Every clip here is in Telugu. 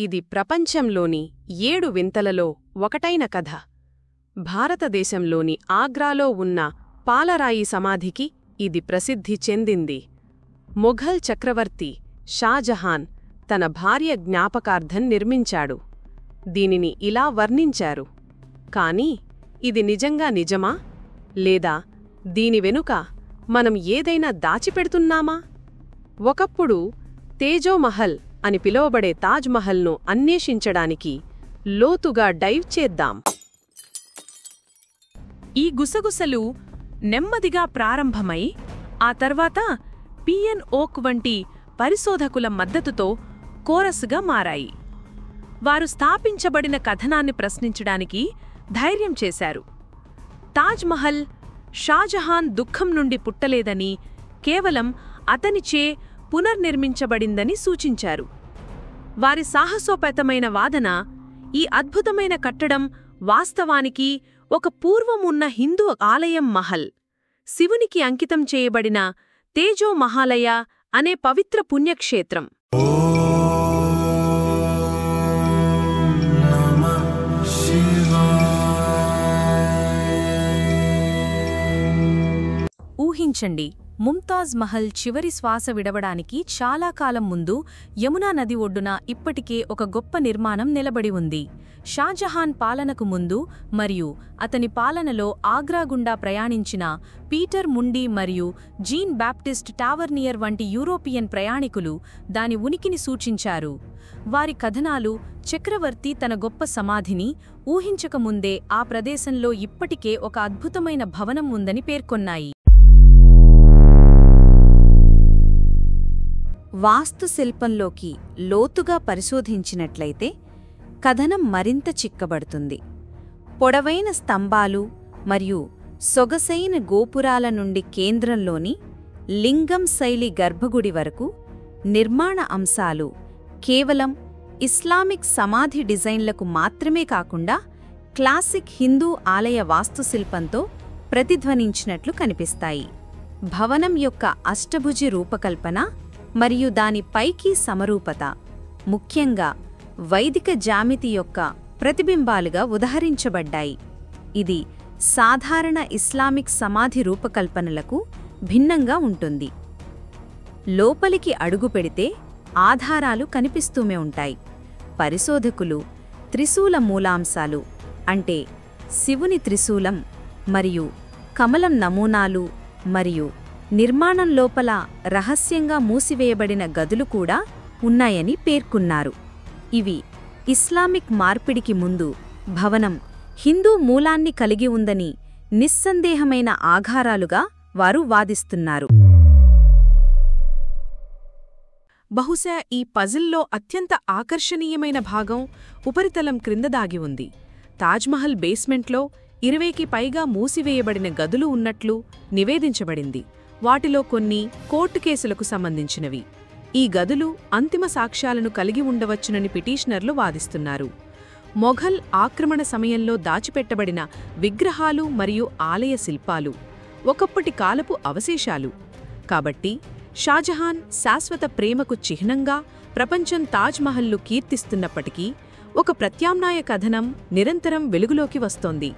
ఇది ప్రపంచంలోని 7 వింతలలో ఒకటైన కథ. భారతదేశంలోని ఆగ్రాలో ఉన్న పాలరాయి సమాధికి ఇది ప్రసిద్ధి చెందింది. మొఘల్ చక్రవర్తి షాజహాన్ తన భార్య జ్ఞాపకార్థం నిర్మించాడు. దీనిని ఇలా వర్ణించారు. కాని ఇది నిజంగా నిజమా, లేదా దీని వెనుక మనం ఏదైనా దాచిపెడుతున్నామా? ఒకప్పుడు తేజోమహల్ అని పిలువబడే తాజ్మహల్ను అన్వేషించడానికి లోతుగా డైవ్ చేద్దాం. ఈ గుసగుసలు నెమ్మదిగా ప్రారంభమై ఆ తర్వాత పిఎన్ ఓక్ వంటి పరిశోధకుల మద్దతుతో కోరసుగా మారాయి. వారు స్థాపించబడిన కథనాన్ని ప్రశ్నించడానికి ధైర్యం చేశారు. తాజ్మహల్ షాజహాన్ దుఃఖం నుండి పుట్టలేదని, కేవలం అతనిచే పునర్నిర్మించబడిందని సూచించారు. వారి సాహసోపేతమైన వాదన, ఈ అద్భుతమైన కట్టడం వాస్తవానికి ఒక పూర్వం ఉన్న హిందూ ఆలయం మహల్, శివునికి అంకితం చేయబడిన తేజో మహాలయ అనే పవిత్ర పుణ్యక్షేత్రం. ఊహించండి, ముంతాజ్ మహల్ చివరి శ్వాస విడవడానికి చాలా కాలం ముందు యమునా నది ఒడ్డున ఇప్పటికే ఒక గొప్ప నిర్మాణం నిలబడి ఉంది. షాజహాన్ పాలనకు ముందు మరియు అతని పాలనలో ఆగ్రా గుండా ప్రయాణించిన పీటర్ ముండీ మరియు జీన్ బాప్టిస్ట్ టావర్నియర్ వంటి యూరోపియన్ ప్రయాణికులు దాని ఉనికిని సూచించారు. వారి కథనాలు చక్రవర్తి తన గొప్ప సమాధిని ఊహించకముందే ఆ ప్రదేశంలో ఇప్పటికే ఒక అద్భుతమైన భవనం ఉందని పేర్కొన్నాయి. వాస్తుశిల్పంలోకి లోతుగా పరిశోధించినట్లయితే కథనం మరింత చిక్కబడుతుంది. పొడవైన స్తంభాలు మరియు సొగసైన గోపురాల నుండి కేంద్రంలోని లింగం శైలి గర్భగుడి వరకు నిర్మాణ అంశాలు కేవలం ఇస్లామిక్ సమాధి డిజైన్లకు మాత్రమే కాకుండా క్లాసిక్ హిందూ ఆలయ వాస్తుశిల్పంతో ప్రతిధ్వనించినట్లు కనిపిస్తాయి. భవనం యొక్క అష్టభుజి రూపకల్పన మరియు దాని పైకి సమరూపత ముఖ్యంగా వైదిక జ్యామితి యొక్క ప్రతిబింబాలుగా ఉదహరించబడ్డాయి. ఇది సాధారణ ఇస్లామిక్ సమాధి రూపకల్పనలకు భిన్నంగా ఉంటుంది. లోపలికి అడుగుపెడితే ఆధారాలు కనిపిస్తూనే ఉంటాయి. పరిశోధకులు త్రిశూల మూలాంశాలు అంటే శివుని త్రిశూలం మరియు కమలం నమూనాలు మరియు నిర్మాణం లోపల రహస్యంగా మూసివేయబడిన గదులు కూడా ఉన్నాయని పేర్కొన్నారు. ఇవి ఇస్లామిక్ మార్పిడికి ముందు భవనం హిందూ మూలాన్ని కలిగి ఉందని నిస్సందేహమైన ఆధారాలుగా వారు వాదిస్తున్నారు. బహుశా ఈ పజిల్లో అత్యంత ఆకర్షణీయమైన భాగం ఉపరితలం క్రింద దాగి ఉంది. తాజ్మహల్ బేస్మెంట్లో 20కి పైగా మూసివేయబడిన గదులు ఉన్నట్లు నివేదించబడింది. వాటిలో కొన్ని కోర్టు కేసులకు సంబంధించినవి. ఈ గదులు అంతిమ సాక్ష్యాలను కలిగి ఉండవచ్చునని పిటిషనర్లు వాదిస్తున్నారు. మొఘల్ ఆక్రమణ సమయంలో దాచిపెట్టబడిన విగ్రహాలు మరియు ఆలయ శిల్పాలు ఒకప్పటి కాలపు అవశేషాలు. కాబట్టి షాజహాన్ శాశ్వత ప్రేమకు చిహ్నంగా ప్రపంచం తాజ్మహల్ను కీర్తిస్తున్నప్పటికీ ఒక ప్రత్యామ్నాయ కథనం నిరంతరం వెలుగులోకి వస్తోంది.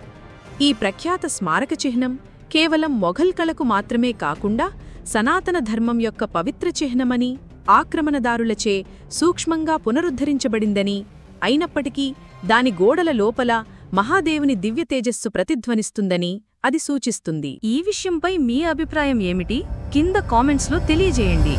ఈ ప్రఖ్యాత స్మారక చిహ్నం కేవలం మొఘల్ కళకు మాత్రమే కాకుండా సనాతన ధర్మం యొక్క పవిత్ర చిహ్నమని, ఆక్రమణదారులచే సూక్ష్మంగా పునరుద్ధరించబడిందని, అయినప్పటికీ దాని గోడల లోపల మహాదేవుని దివ్య తేజస్సు ప్రతిధ్వనిస్తుందని అది సూచిస్తుంది. ఈ విషయంపై మీ అభిప్రాయం ఏమిటి? కింద కామెంట్స్లో తెలియజేయండి.